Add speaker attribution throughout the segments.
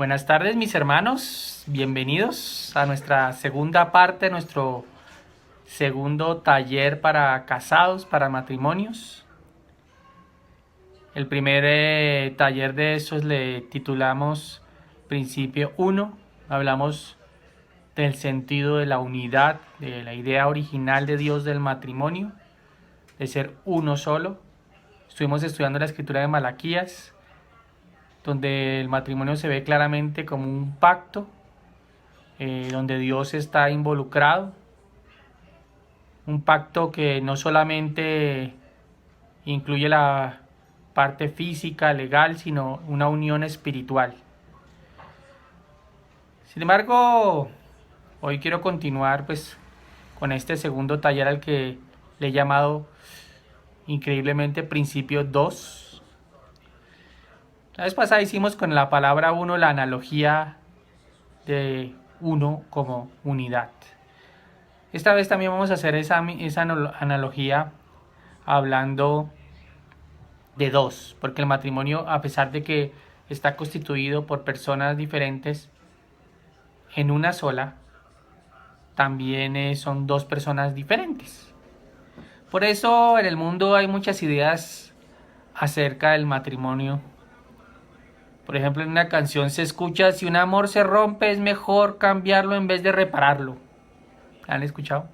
Speaker 1: Buenas tardes, mis hermanos, bienvenidos a nuestra segunda parte, nuestro segundo taller para casados, para matrimonios. El primer taller de esos le titulamos Principio 1. Hablamos del sentido de la unidad, de la idea original de Dios del matrimonio, de ser uno solo. Estuvimos estudiando la escritura de Malaquías, donde el matrimonio se ve claramente como un pacto, donde Dios está involucrado, un pacto que no solamente incluye la parte física, legal, sino una unión espiritual. Sin embargo, hoy quiero continuar con este segundo taller al que le he llamado increíblemente Principio 2. La vez pasada hicimos con la palabra uno la analogía de uno como unidad. Esta vez también vamos a hacer esa analogía hablando de dos, porque el matrimonio, a pesar de que está constituido por personas diferentes en una sola, también son dos personas diferentes. Por eso en el mundo hay muchas ideas acerca del matrimonio. Por ejemplo, en una canción se escucha: si un amor se rompe es mejor cambiarlo en vez de repararlo. ¿Han escuchado?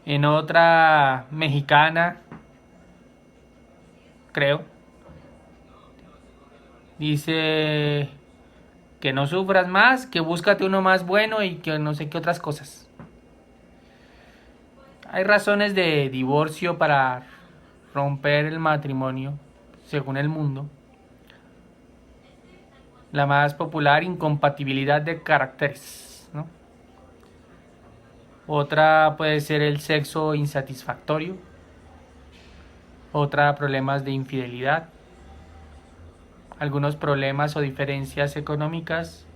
Speaker 1: En otra mexicana, creo, dice que no sufras más, que búscate uno más bueno y que no sé qué otras cosas. Hay razones de divorcio para romper el matrimonio, según el mundo. La más popular, incompatibilidad de caracteres, ¿no? Otra puede ser el sexo insatisfactorio. Otra, problemas de infidelidad. Algunos problemas o diferencias económicas.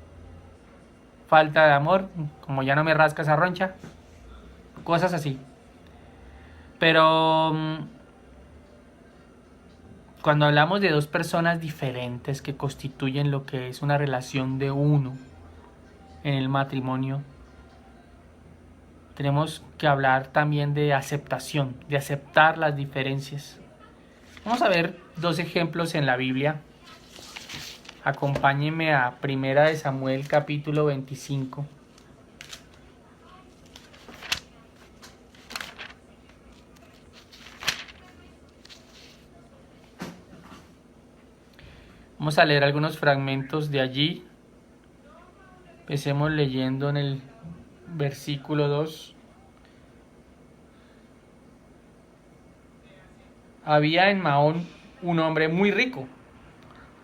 Speaker 1: Falta de amor, como ya no me rascas a roncha. Cosas así. Pero cuando hablamos de dos personas diferentes que constituyen lo que es una relación de uno en el matrimonio, tenemos que hablar también de aceptación, de aceptar las diferencias. Vamos a ver dos ejemplos en la Biblia. Acompáñenme a 1 Samuel capítulo 25. Vamos a leer algunos fragmentos de allí. Empecemos leyendo en el versículo 2. Había en Maón un hombre muy rico,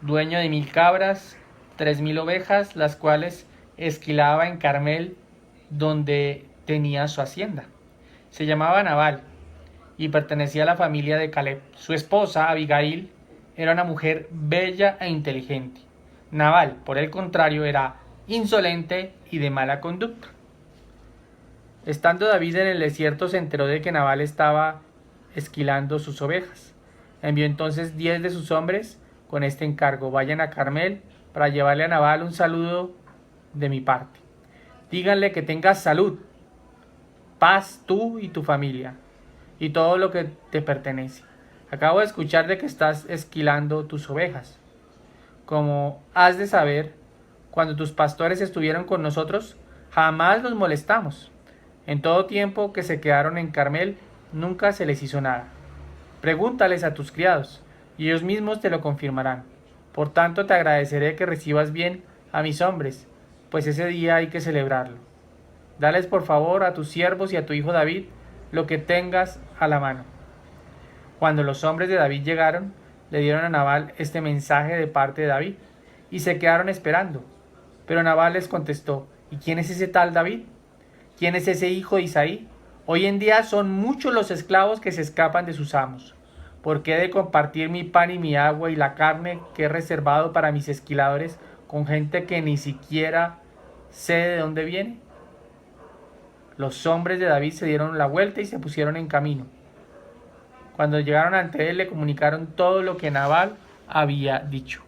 Speaker 1: dueño de 1000 cabras, 3000 ovejas, las cuales esquilaba en Carmel, donde tenía su hacienda. Se llamaba Nabal y pertenecía a la familia de Caleb. Su esposa, Abigail, era una mujer bella e inteligente. Nabal, por el contrario, era insolente y de mala conducta. Estando David en el desierto, se enteró de que Nabal estaba esquilando sus ovejas. Envió entonces 10 de sus hombres con este encargo: vayan a Carmel para llevarle a Nabal un saludo de mi parte. Díganle que tengas salud, paz tú y tu familia, y todo lo que te pertenece. Acabo de escuchar de que estás esquilando tus ovejas. Como has de saber, cuando tus pastores estuvieron con nosotros, jamás los molestamos. En todo tiempo que se quedaron en Carmel, nunca se les hizo nada. Pregúntales a tus criados, y ellos mismos te lo confirmarán. Por tanto, te agradeceré que recibas bien a mis hombres, pues ese día hay que celebrarlo. Dales por favor a tus siervos y a tu hijo David lo que tengas a la mano. Cuando los hombres de David llegaron, le dieron a Nabal este mensaje de parte de David, y se quedaron esperando. Pero Nabal les contestó: ¿y quién es ese tal David? ¿Quién es ese hijo de Isaí? Hoy en día son muchos los esclavos que se escapan de sus amos. ¿Por qué he de compartir mi pan y mi agua y la carne que he reservado para mis esquiladores con gente que ni siquiera sé de dónde viene? Los hombres de David se dieron la vuelta y se pusieron en camino. Cuando llegaron ante él, le comunicaron todo lo que Nabal había dicho.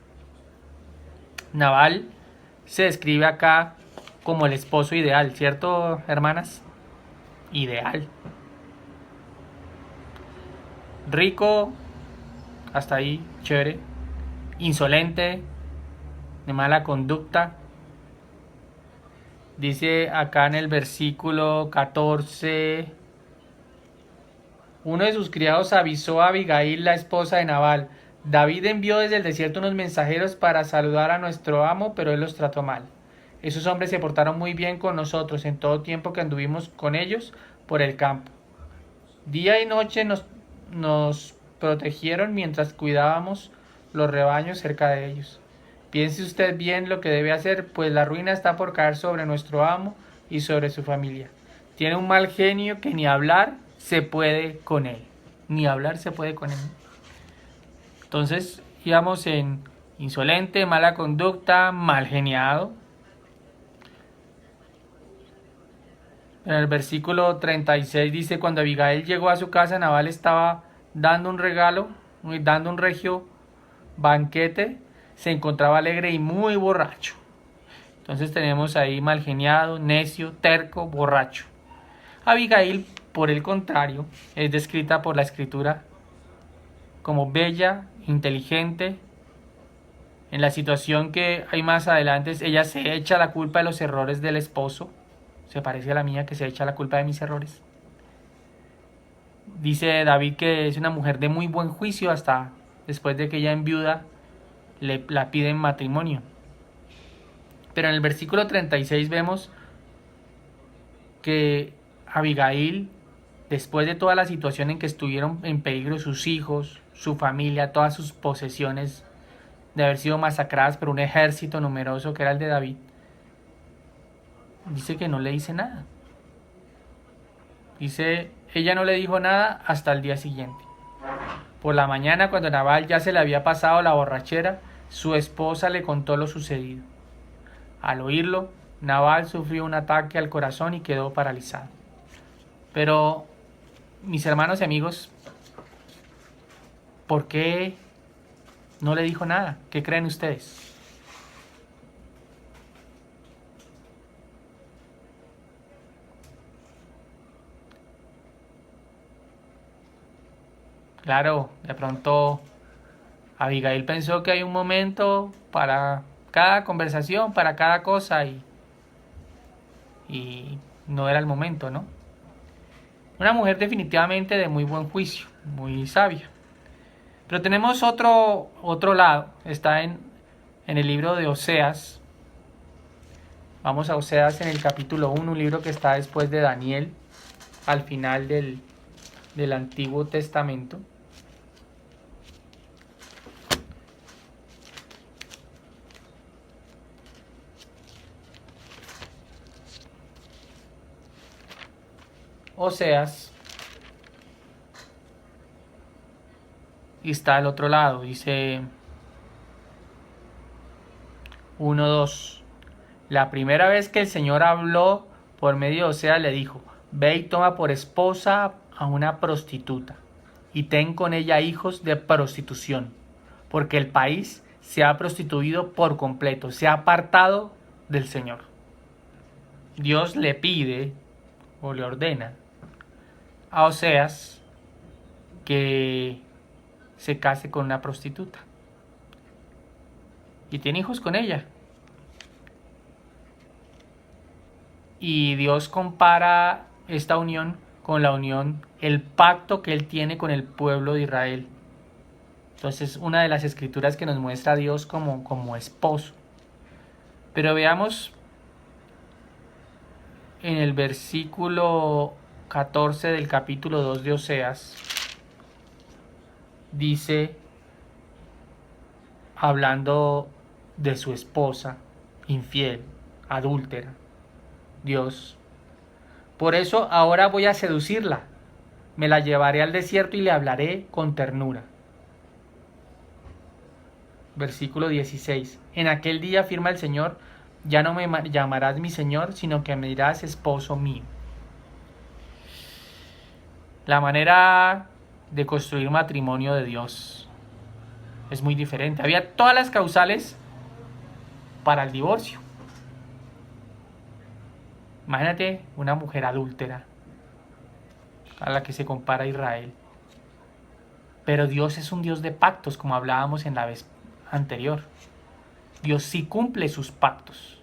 Speaker 1: Nabal se describe acá como el esposo ideal, ¿cierto, hermanas? Ideal. Rico, hasta ahí, chévere. Insolente, de mala conducta. Dice acá en el versículo 14: uno de sus criados avisó a Abigail, la esposa de Nabal: David envió desde el desierto unos mensajeros para saludar a nuestro amo, pero él los trató mal. Esos hombres se portaron muy bien con nosotros en todo tiempo que anduvimos con ellos por el campo. Día y noche nos protegieron mientras cuidábamos los rebaños cerca de ellos. Piense usted bien lo que debe hacer, pues la ruina está por caer sobre nuestro amo y sobre su familia. Tiene un mal genio que ni hablar se puede con él. Ni hablar se puede con él. Entonces íbamos en insolente, mala conducta, mal geniado. En el versículo 36 dice: cuando Abigail llegó a su casa, Nabal estaba dando un regio banquete. Se encontraba alegre y muy borracho. Entonces tenemos ahí mal geniado, necio, terco, borracho. Abigail, por el contrario, es descrita por la escritura como bella, inteligente. En la situación que hay más adelante, ella se echa la culpa de los errores del esposo. Se parece a la mía, que se echa la culpa de mis errores. Dice David que es una mujer de muy buen juicio, hasta después de que ella enviuda la pide en matrimonio. Pero en el versículo 36 vemos que Abigail, después de toda la situación en que estuvieron en peligro sus hijos, su familia, todas sus posesiones, de haber sido masacradas por un ejército numeroso que era el de David, dice que no le dice nada. Dice, ella no le dijo nada hasta el día siguiente. Por la mañana, cuando Nabal ya se le había pasado la borrachera, su esposa le contó lo sucedido. Al oírlo, Nabal sufrió un ataque al corazón y quedó paralizado. Pero, mis hermanos y amigos, ¿por qué no le dijo nada? ¿Qué creen ustedes? Claro, de pronto Abigail pensó que hay un momento para cada conversación, para cada cosa, y no era el momento, ¿no? Una mujer definitivamente de muy buen juicio, muy sabia. Pero tenemos otro lado, está en el libro de Oseas. Vamos a Oseas en el capítulo 1, un libro que está después de Daniel, al final del Antiguo Testamento. Oseas, y está al otro lado, dice 1:2. La primera vez que el Señor habló por medio de Oseas, le dijo: ve y toma por esposa a una prostituta y ten con ella hijos de prostitución, porque el país se ha prostituido por completo, se ha apartado del Señor. Dios le pide o le ordena a Oseas que se case con una prostituta y tiene hijos con ella. Y Dios compara esta unión con la unión, el pacto que Él tiene con el pueblo de Israel. Entonces, una de las escrituras que nos muestra a Dios como esposo. Pero veamos en el versículo 14 del capítulo 2 de Oseas, dice, hablando de su esposa infiel, adúltera, Dios: por eso ahora voy a seducirla, me la llevaré al desierto y le hablaré con ternura. Versículo 16. En aquel día, afirma el Señor, ya no me llamarás mi Señor, sino que me dirás esposo mío. La manera de construir matrimonio de Dios es muy diferente. Había todas las causales para el divorcio. Imagínate una mujer adúltera a la que se compara Israel. Pero Dios es un Dios de pactos, como hablábamos en la vez anterior. Dios sí cumple sus pactos.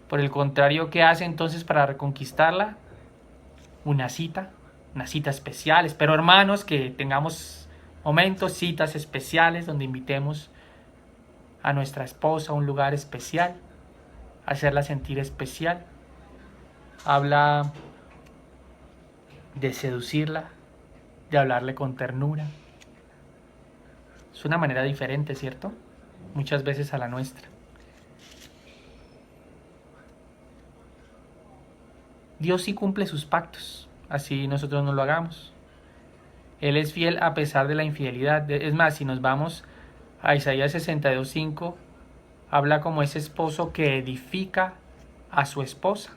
Speaker 1: Por el contrario, ¿qué hace entonces para reconquistarla? Una cita especial. Espero, hermanos, que tengamos momentos, citas especiales donde invitemos a nuestra esposa a un lugar especial, hacerla sentir especial. Habla de seducirla, de hablarle con ternura. Es una manera diferente, ¿cierto? Muchas veces a la nuestra. Dios sí cumple sus pactos, así nosotros no lo hagamos. Él es fiel a pesar de la infidelidad. Es más, si nos vamos a Isaías 62:5, habla como ese esposo que edifica a su esposa.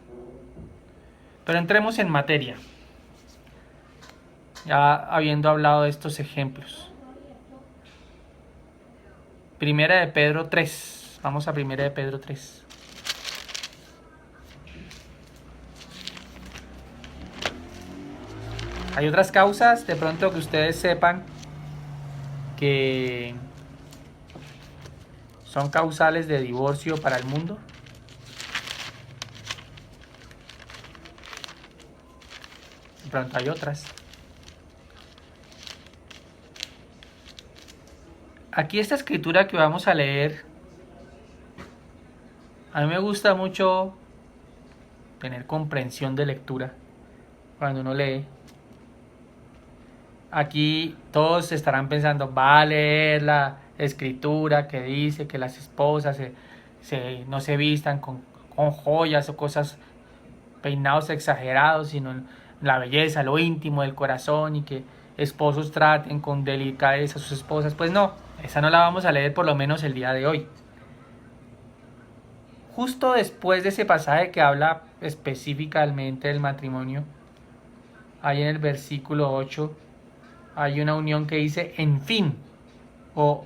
Speaker 1: Pero entremos en materia, ya habiendo hablado de estos ejemplos. Primera de Pedro 3. Vamos a Primera de Pedro 3. Hay otras causas, de pronto, que ustedes sepan que son causales de divorcio para el mundo. De pronto hay otras. Aquí esta escritura que vamos a leer, a mí me gusta mucho tener comprensión de lectura cuando uno lee. Aquí todos estarán pensando, va a leer la escritura que dice que las esposas no se vistan con joyas o cosas, peinados exagerados, sino la belleza, lo íntimo del corazón, y que esposos traten con delicadeza a sus esposas. Pues no, esa no la vamos a leer, por lo menos el día de hoy. Justo después de ese pasaje que habla específicamente del matrimonio, ahí en el versículo 8, hay una unión que dice en fin o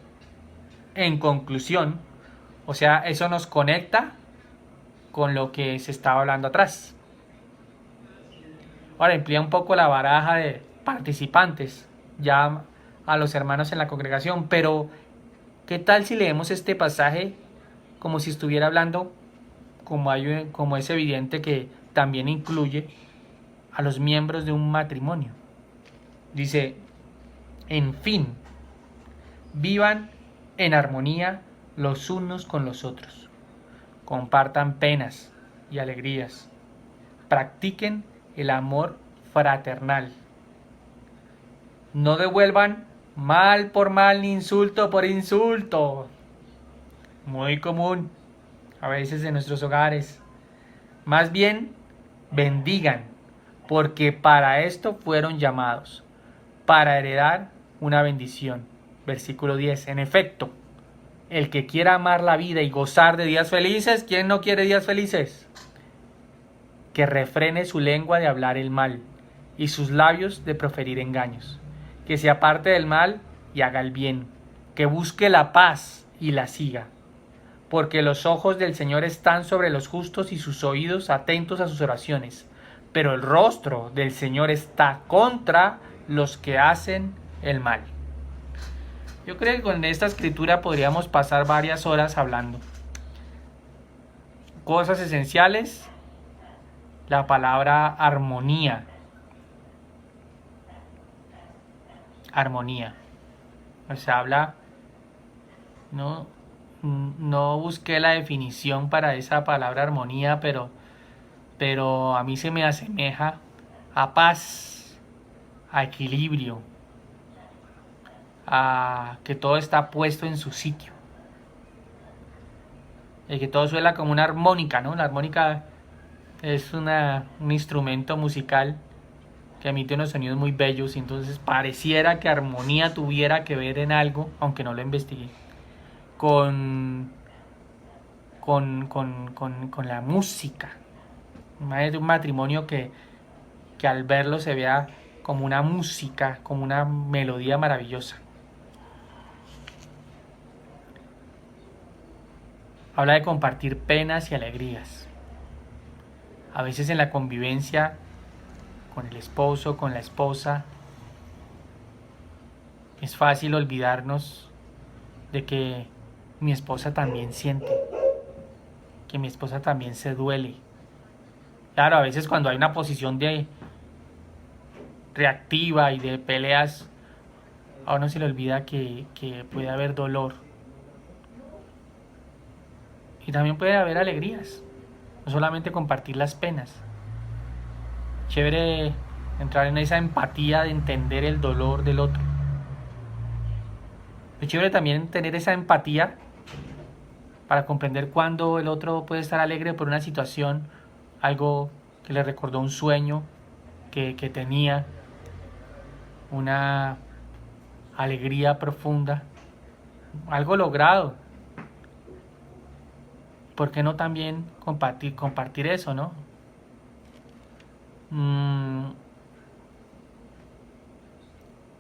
Speaker 1: en conclusión. O sea, eso nos conecta con lo que se estaba hablando atrás. Ahora amplía un poco la baraja de participantes ya a los hermanos en la congregación, pero ¿qué tal si leemos este pasaje como si estuviera hablando, como es evidente que también incluye a los miembros de un matrimonio? Dice, en fin, vivan en armonía los unos con los otros, compartan penas y alegrías, practiquen el amor fraternal, no devuelvan mal por mal ni insulto por insulto, muy común a veces en nuestros hogares. Más bien, bendigan, porque para esto fueron llamados, para heredar una bendición. Versículo 10. En efecto, el que quiera amar la vida y gozar de días felices, ¿quién no quiere días felices? Que refrene su lengua de hablar el mal y sus labios de proferir engaños. Que se aparte del mal y haga el bien. Que busque la paz y la siga. Porque los ojos del Señor están sobre los justos y sus oídos atentos a sus oraciones. Pero el rostro del Señor está contra los que hacen el mal. Yo creo que con esta escritura podríamos pasar varias horas hablando. Cosas esenciales. La palabra armonía. Armonía. O sea, habla... No busqué la definición para esa palabra armonía, pero a mí se me asemeja a paz, a equilibrio, a que todo está puesto en su sitio, y que todo suena como una armónica, ¿no? La armónica es un instrumento musical que emite unos sonidos muy bellos, y entonces pareciera que armonía tuviera que ver en algo, aunque no lo investigué, con la música. Imagínate un matrimonio que al verlo se vea como una música, como una melodía maravillosa. Habla de compartir penas y alegrías. A veces en la convivencia con el esposo, con la esposa, es fácil olvidarnos de que mi esposa también siente, que mi esposa también se duele. Claro, a veces cuando hay una posición de reactiva y de peleas, a uno se le olvida que puede haber dolor. Y también puede haber alegrías, no solamente compartir las penas. Chévere entrar en esa empatía de entender el dolor del otro. Es chévere también tener esa empatía para comprender cuándo el otro puede estar alegre por una situación, algo que le recordó un sueño que tenía, una alegría profunda, algo logrado. ¿Por qué no también compartir eso, no?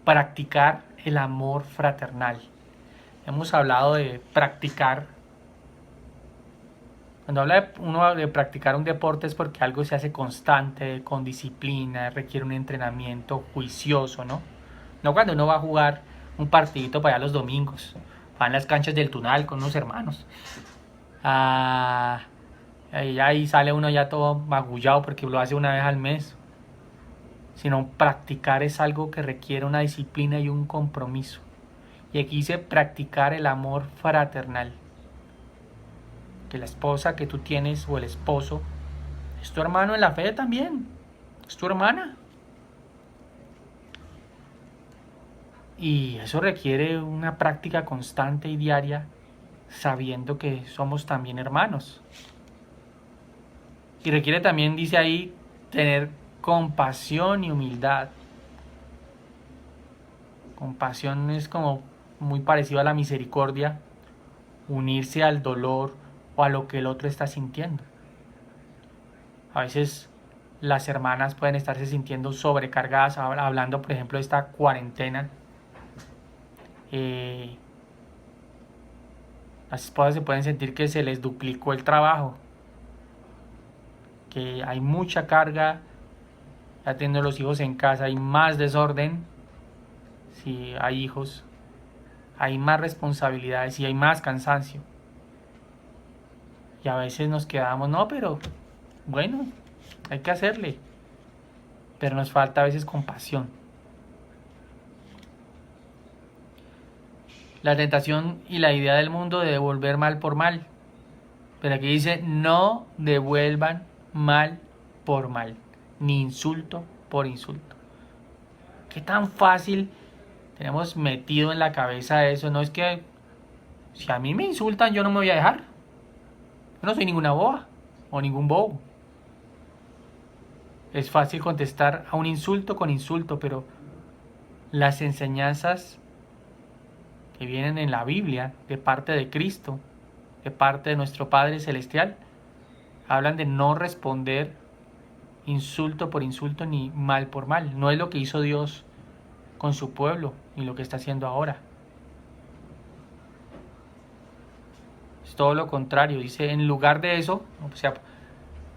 Speaker 1: Practicar el amor fraternal. Hemos hablado de practicar. Cuando habla uno de practicar un deporte es porque algo se hace constante, con disciplina, requiere un entrenamiento juicioso, ¿no? No cuando uno va a jugar un partidito para allá los domingos, va en las canchas del Tunal con unos hermanos. Ahí sale uno ya todo magullado porque lo hace una vez al mes. Sino practicar es algo que requiere una disciplina y un compromiso. Y aquí dice practicar el amor fraternal. Que la esposa que tú tienes o el esposo es tu hermano en la fe también. Es tu hermana. Y eso requiere una práctica constante y diaria, sabiendo que somos también hermanos. Y requiere también, dice ahí, tener compasión y humildad. Compasión es como muy parecido a la misericordia, unirse al dolor o a lo que el otro está sintiendo. A veces las hermanas pueden estarse sintiendo sobrecargadas, hablando por ejemplo de esta cuarentena. Las esposas se pueden sentir que se les duplicó el trabajo, que hay mucha carga, ya teniendo los hijos en casa, hay más desorden, si hay hijos, hay más responsabilidades y hay más cansancio. Y a veces nos quedamos, no, pero bueno, hay que hacerle. Pero nos falta a veces compasión. La tentación y la idea del mundo de devolver mal por mal. Pero aquí dice, no devuelvan mal por mal, ni insulto por insulto. ¿Qué tan fácil tenemos metido en la cabeza eso? No es que si a mí me insultan yo no me voy a dejar. Yo no soy ninguna boba o ningún bobo. Es fácil contestar a un insulto con insulto, pero las enseñanzas que vienen en la Biblia de parte de Cristo, de parte de nuestro Padre Celestial, hablan de no responder insulto por insulto ni mal por mal. No es lo que hizo Dios con su pueblo ni lo que está haciendo ahora. Es todo lo contrario. Dice, en lugar de eso, o sea,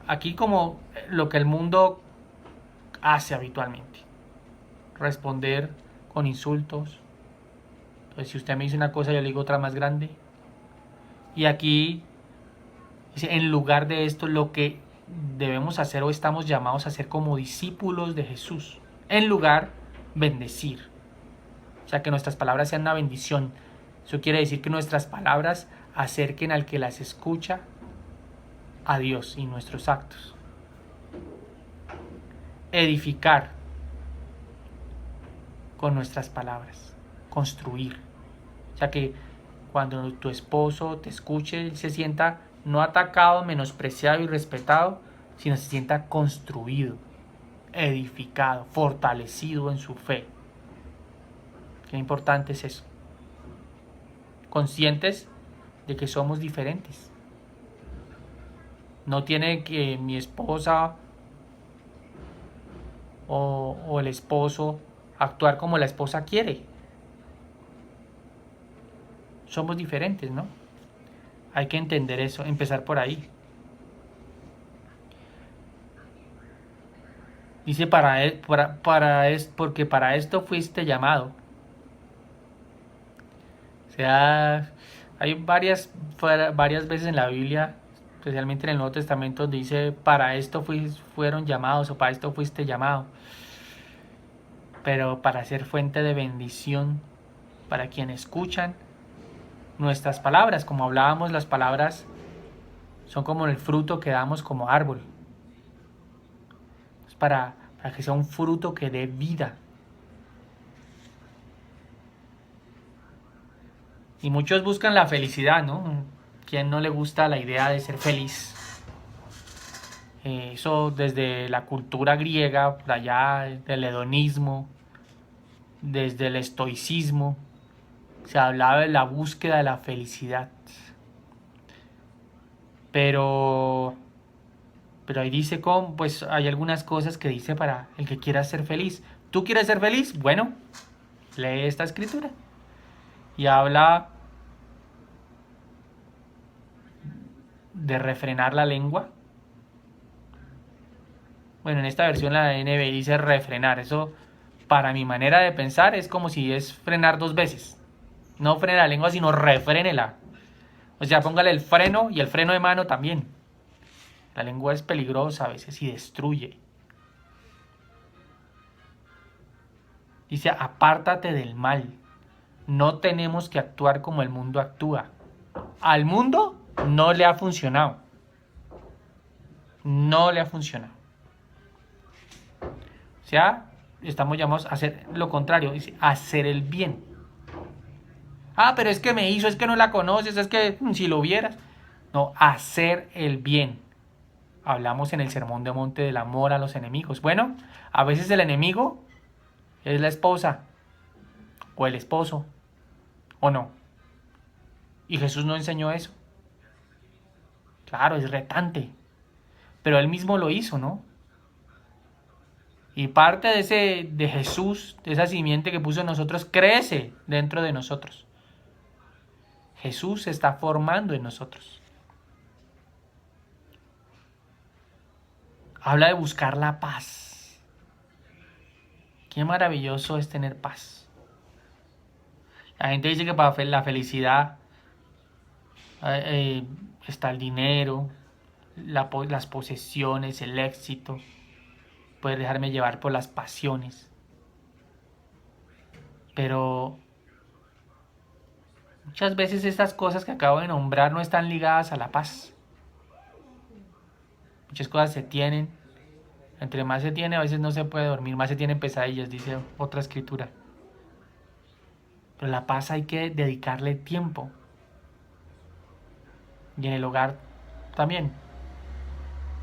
Speaker 1: aquí como lo que el mundo hace habitualmente, responder con insultos. Entonces, si usted me dice una cosa, yo le digo otra más grande. Y aquí dice, en lugar de esto, lo que debemos hacer o estamos llamados a hacer como discípulos de Jesús. En lugar, bendecir. O sea, que nuestras palabras sean una bendición. Eso quiere decir que nuestras palabras acerquen al que las escucha a Dios y nuestros actos. Edificar con nuestras palabras. Construir. O sea, que cuando tu esposo te escuche, él se sienta no atacado, menospreciado y respetado, sino se sienta construido, edificado, fortalecido en su fe. Qué importante es eso. Conscientes de que somos diferentes. No tiene que mi esposa o el esposo actuar como la esposa quiere. Somos diferentes, ¿no? Hay que entender eso, empezar por ahí. Dice, porque para esto fuiste llamado. O sea, hay varias veces en la Biblia, especialmente en el Nuevo Testamento, donde dice, para esto fueron llamados o para esto fuiste llamado. Pero para ser fuente de bendición para quienes escuchan nuestras palabras. Como hablábamos, las palabras son como el fruto que damos como árbol. Es para que sea un fruto que dé vida. Y muchos buscan la felicidad, ¿no? ¿Quién no le gusta la idea de ser feliz? Eso desde la cultura griega, por allá, del hedonismo, desde el estoicismo, se hablaba de la búsqueda de la felicidad. Pero ahí dice, pues hay algunas cosas que dice para el que quiera ser feliz. ¿Tú quieres ser feliz? Bueno, lee esta escritura. Y habla de refrenar la lengua. Bueno, en esta versión la NB dice refrenar. Eso, para mi manera de pensar, es como si es frenar dos veces. No frene la lengua, sino refrénela. O sea, póngale el freno y el freno de mano también. La lengua es peligrosa a veces y destruye. Dice, apártate del mal. No tenemos que actuar como el mundo actúa. Al mundo no le ha funcionado. No le ha funcionado. O sea, estamos llamados a hacer lo contrario, dice, hacer el bien. Ah, pero es que me hizo, es que no la conoces, es que si lo vieras. No, hacer el bien. Hablamos en el Sermón de Monte del amor a los enemigos. Bueno, a veces el enemigo es la esposa o el esposo, ¿o no? Y Jesús no enseñó eso. Claro, es retante. Pero él mismo lo hizo, ¿no? Y parte de Jesús, de esa simiente que puso en nosotros, crece dentro de nosotros. Jesús se está formando en nosotros. Habla de buscar la paz. Qué maravilloso es tener paz. La gente dice que para la felicidad está el dinero, las posesiones, el éxito. Poder dejarme llevar por las pasiones. Pero muchas veces estas cosas que acabo de nombrar no están ligadas a la paz. Muchas cosas se tienen. Entre más se tiene, a veces no se puede dormir. Más se tienen pesadillas, dice otra escritura. Pero la paz hay que dedicarle tiempo. Y en el hogar también.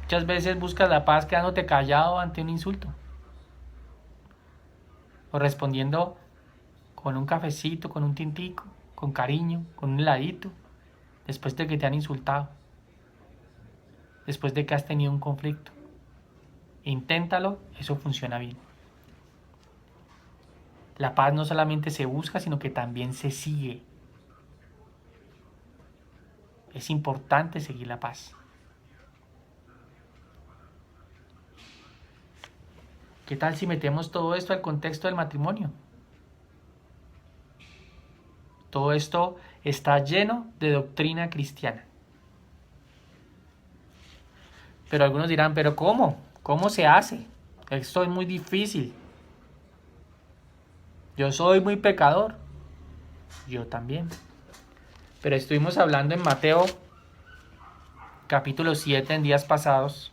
Speaker 1: Muchas veces buscas la paz quedándote callado ante un insulto. O respondiendo con un cafecito, con un tintico, con cariño, con un heladito. Después de que te han insultado. Después de que has tenido un conflicto. Inténtalo, eso funciona bien. La paz no solamente se busca, sino que también se sigue. Es importante seguir la paz. ¿Qué tal si metemos todo esto al contexto del matrimonio? Todo esto está lleno de doctrina cristiana. Pero algunos dirán, ¿pero cómo? ¿Cómo se hace? Esto es muy difícil. Yo soy muy pecador. Yo también. Pero estuvimos hablando en Mateo capítulo 7 en días pasados.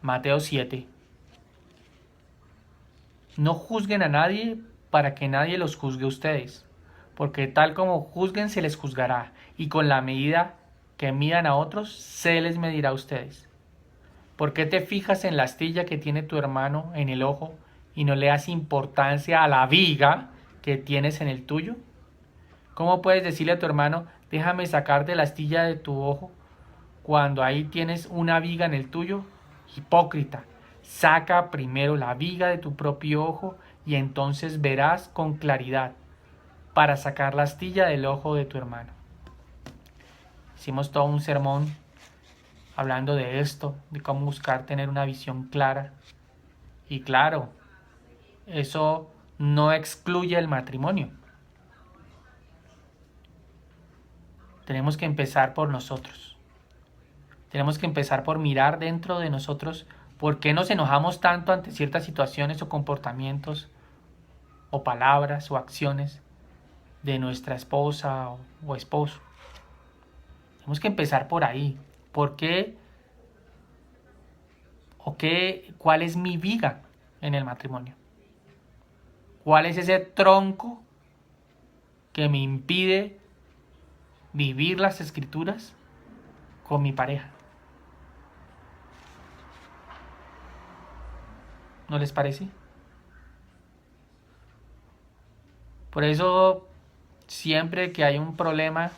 Speaker 1: Mateo 7. No juzguen a nadie para que nadie los juzgue a ustedes, porque tal como juzguen se les juzgará, y con la medida que midan a otros se les medirá a ustedes. ¿Por qué te fijas en la astilla que tiene tu hermano en el ojo y no le das importancia a la viga que tienes en el tuyo? ¿Cómo puedes decirle a tu hermano, déjame sacarte la astilla de tu ojo, cuando ahí tienes una viga en el tuyo? Hipócrita, saca primero la viga de tu propio ojo y entonces verás con claridad para sacar la astilla del ojo de tu hermano. Hicimos todo un sermón hablando de esto, de cómo buscar tener una visión clara. Y claro, eso no excluye el matrimonio. Tenemos que empezar por nosotros. Tenemos que empezar por mirar dentro de nosotros por qué nos enojamos tanto ante ciertas situaciones o comportamientos o palabras o acciones de nuestra esposa o esposo. Tenemos que empezar por ahí. ¿Por qué? ¿O qué? ¿Cuál es mi viga en el matrimonio? ¿Cuál es ese tronco que me impide vivir las escrituras con mi pareja? ¿No les parece? Por eso, siempre que hay un problema,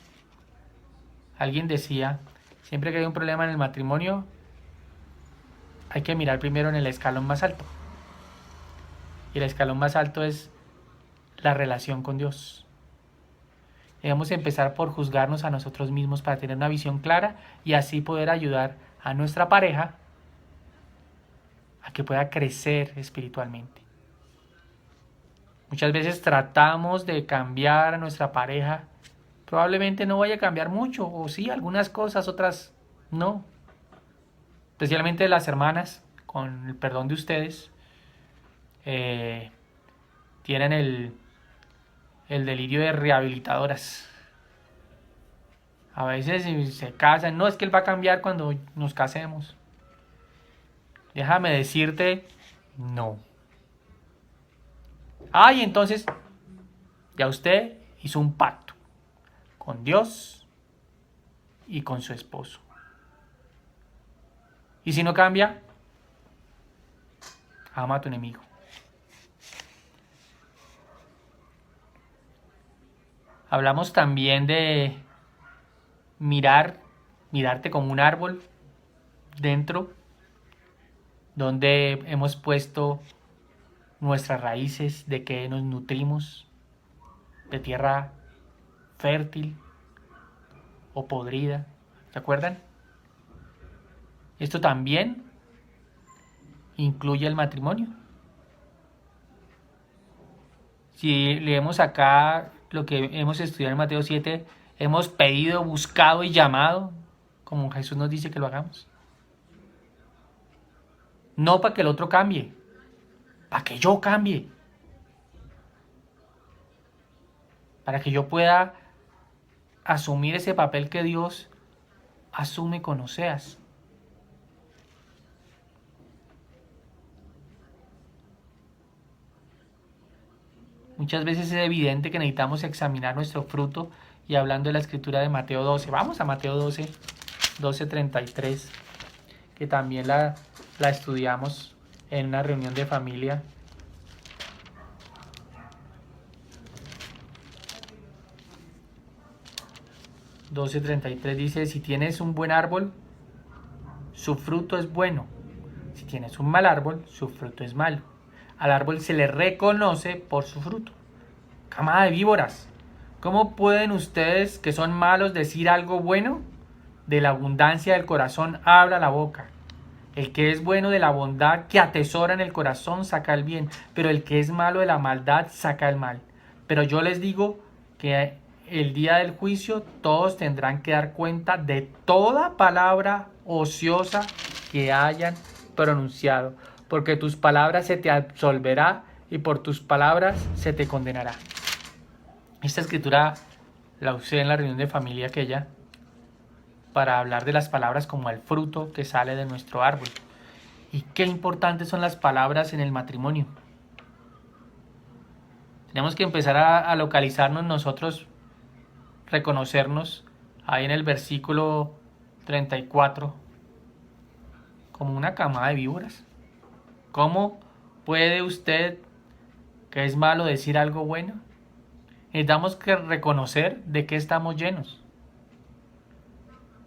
Speaker 1: alguien decía, siempre que hay un problema en el matrimonio, hay que mirar primero en el escalón más alto. Y el escalón más alto es la relación con Dios. Debemos empezar por juzgarnos a nosotros mismos para tener una visión clara y así poder ayudar a nuestra pareja a que pueda crecer espiritualmente. Muchas veces tratamos de cambiar a nuestra pareja. Probablemente no vaya a cambiar mucho, o sí, algunas cosas, otras no. Especialmente las hermanas, con el perdón de ustedes, tienen el delirio de rehabilitadoras. A veces se casan, no, es que él va a cambiar cuando nos casemos. Déjame decirte, no. Y entonces, ya usted hizo un pacto con Dios y con su esposo. Y si no cambia, ama a tu enemigo. Hablamos también de mirarte como un árbol dentro, donde hemos puesto nuestras raíces, de que nos nutrimos, de tierra fértil o podrida. ¿Se acuerdan? Esto también incluye el matrimonio. Si leemos acá lo que hemos estudiado en Mateo 7, hemos pedido, buscado y llamado, como Jesús nos dice que lo hagamos. No para que el otro cambie, para que yo cambie. Para que yo pueda asumir ese papel que Dios asume con Oseas. Muchas veces es evidente que necesitamos examinar nuestro fruto, y hablando de la escritura de Mateo 12, vamos a Mateo 12, 12:33, que también la estudiamos en una reunión de familia. (12:33) dice: si tienes un buen árbol, su fruto es bueno. Si tienes un mal árbol, su fruto es malo. Al árbol se le reconoce por su fruto. Camada de víboras, ¿cómo pueden ustedes que son malos decir algo bueno? De la abundancia del corazón habla la boca. El que es bueno de la bondad que atesora en el corazón saca el bien, pero el que es malo de la maldad saca el mal. Pero yo les digo que el día del juicio todos tendrán que dar cuenta de toda palabra ociosa que hayan pronunciado, porque tus palabras se te absolverá y por tus palabras se te condenará. Esta escritura la usé en la reunión de familia aquella para hablar de las palabras como el fruto que sale de nuestro árbol. Y qué importantes son las palabras en el matrimonio. Tenemos que empezar a localizarnos nosotros, reconocernos ahí en el versículo 34 como una camada de víboras. ¿Cómo puede usted, que es malo, decir algo bueno? Necesitamos que reconocer de qué estamos llenos.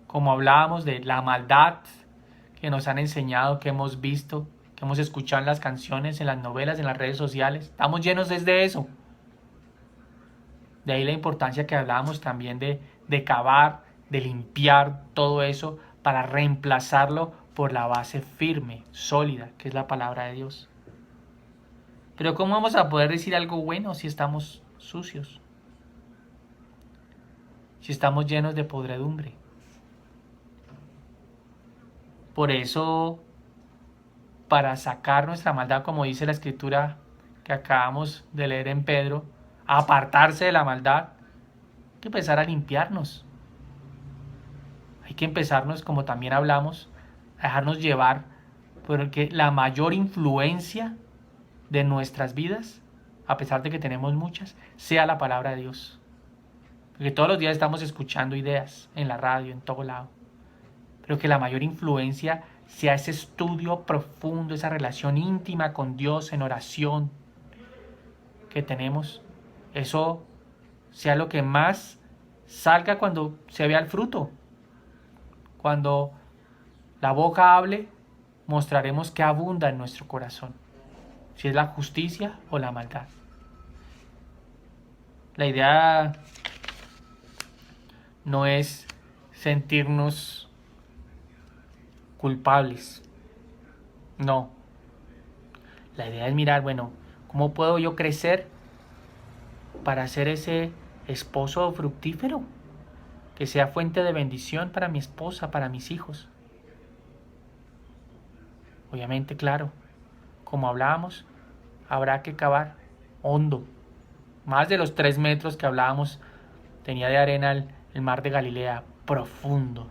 Speaker 1: Como hablábamos de la maldad que nos han enseñado, que hemos visto, que hemos escuchado en las canciones, en las novelas, en las redes sociales. Estamos llenos desde eso. De ahí la importancia que hablábamos también de cavar, de limpiar todo eso para reemplazarlo por la base firme, sólida, que es la palabra de Dios. Pero ¿cómo vamos a poder decir algo bueno si estamos sucios? Si estamos llenos de podredumbre. Por eso, para sacar nuestra maldad, como dice la escritura que acabamos de leer en Pedro, apartarse de la maldad, hay que empezar a limpiarnos. Hay que empezarnos, como también hablamos, a dejarnos llevar, porque la mayor influencia de nuestras vidas, a pesar de que tenemos muchas, sea la palabra de Dios. Porque todos los días estamos escuchando ideas en la radio, en todo lado. Pero que la mayor influencia sea ese estudio profundo, esa relación íntima con Dios en oración que tenemos. Eso sea lo que más salga cuando se vea el fruto. Cuando la boca hable, mostraremos que abunda en nuestro corazón. Si es la justicia o la maldad. La idea no es sentirnos culpables. No. La idea es mirar, bueno, ¿cómo puedo yo crecer para ser ese esposo fructífero? Que sea fuente de bendición para mi esposa, para mis hijos. Obviamente, claro, como hablábamos, habrá que cavar hondo. Más de los 3 metros que hablábamos tenía de arena el mar de Galilea, profundo,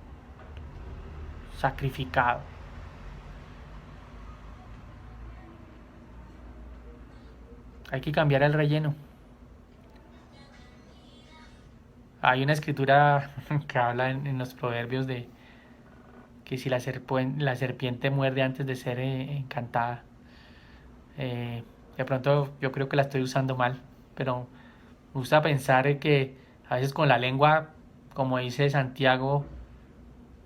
Speaker 1: sacrificado. Hay que cambiar el relleno. Hay una escritura que habla en los proverbios de que si la serpiente muerde antes de ser encantada. De pronto yo creo que la estoy usando mal, pero me gusta pensar que a veces con la lengua, como dice Santiago,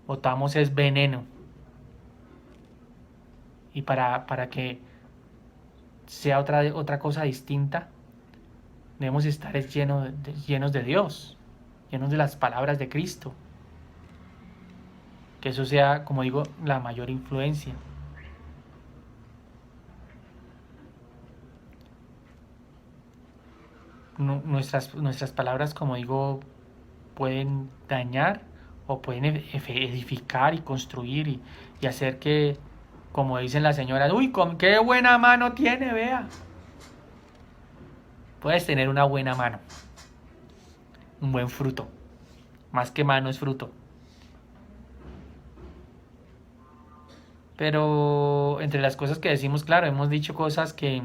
Speaker 1: botamos es veneno. Y para que sea otra cosa distinta, debemos estar llenos de Dios, llenos de las palabras de Cristo. Que eso sea, como digo, la mayor influencia. Nuestras palabras, como digo, pueden dañar o pueden edificar y construir y hacer que, como dicen las señoras, uy, qué buena mano tiene, vea. Puedes tener una buena mano, un buen fruto. Más que mano es fruto. Pero entre las cosas que decimos, claro, hemos dicho cosas que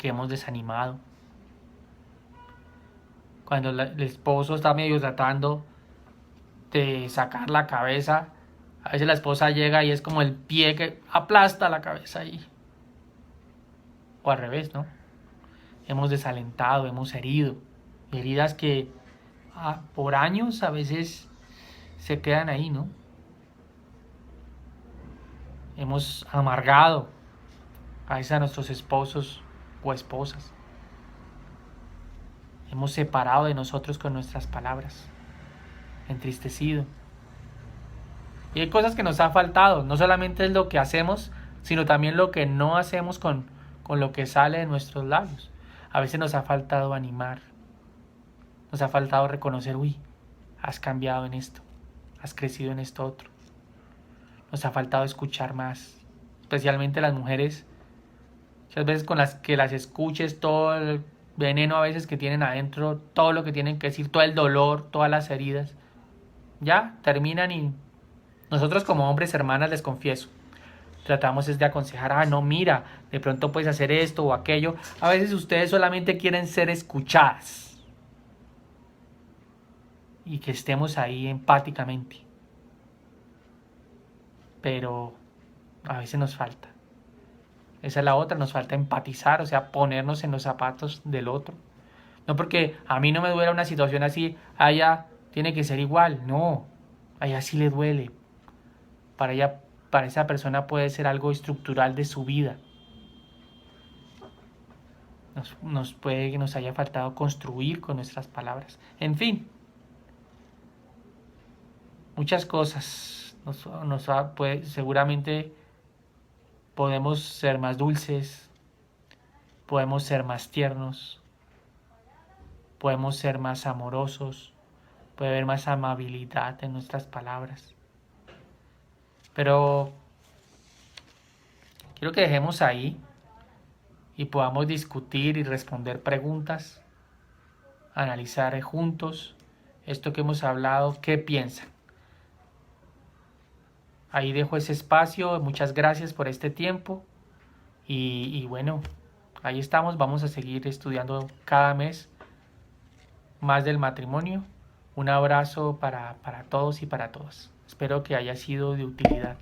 Speaker 1: hemos desanimado. Cuando el esposo está medio tratando de sacar la cabeza, a veces la esposa llega y es como el pie que aplasta la cabeza ahí. O al revés, ¿no? Hemos desalentado, hemos herido. Heridas que por años a veces se quedan ahí, ¿no? Hemos amargado a veces a nuestros esposos o esposas. Hemos separado de nosotros con nuestras palabras, entristecido. Y hay cosas que nos ha faltado, no solamente es lo que hacemos, sino también lo que no hacemos con lo que sale de nuestros labios. A veces nos ha faltado animar, nos ha faltado reconocer, uy, has cambiado en esto, has crecido en esto otro. Nos ha faltado escuchar más, especialmente las mujeres, muchas veces con las que las escuches todo el veneno a veces que tienen adentro, todo lo que tienen que decir, todo el dolor, todas las heridas, ya terminan y nosotros como hombres, hermanas, les confieso, tratamos es de aconsejar, no, mira, de pronto puedes hacer esto o aquello. A veces ustedes solamente quieren ser escuchadas y que estemos ahí empáticamente. Pero a veces nos falta. Esa es la otra, nos falta empatizar, o sea, ponernos en los zapatos del otro. No porque a mí no me duele una situación así, a ella tiene que ser igual. No, a ella sí le duele. Para esa persona puede ser algo estructural de su vida. puede que nos haya faltado construir con nuestras palabras. En fin, muchas cosas. Seguramente podemos ser más dulces, podemos ser más tiernos, podemos ser más amorosos, puede haber más amabilidad en nuestras palabras. Pero quiero que dejemos ahí y podamos discutir y responder preguntas, analizar juntos esto que hemos hablado, qué piensan. Ahí dejo ese espacio, muchas gracias por este tiempo y bueno, ahí estamos, vamos a seguir estudiando cada mes más del matrimonio. Un abrazo para todos y para todas. Espero que haya sido de utilidad.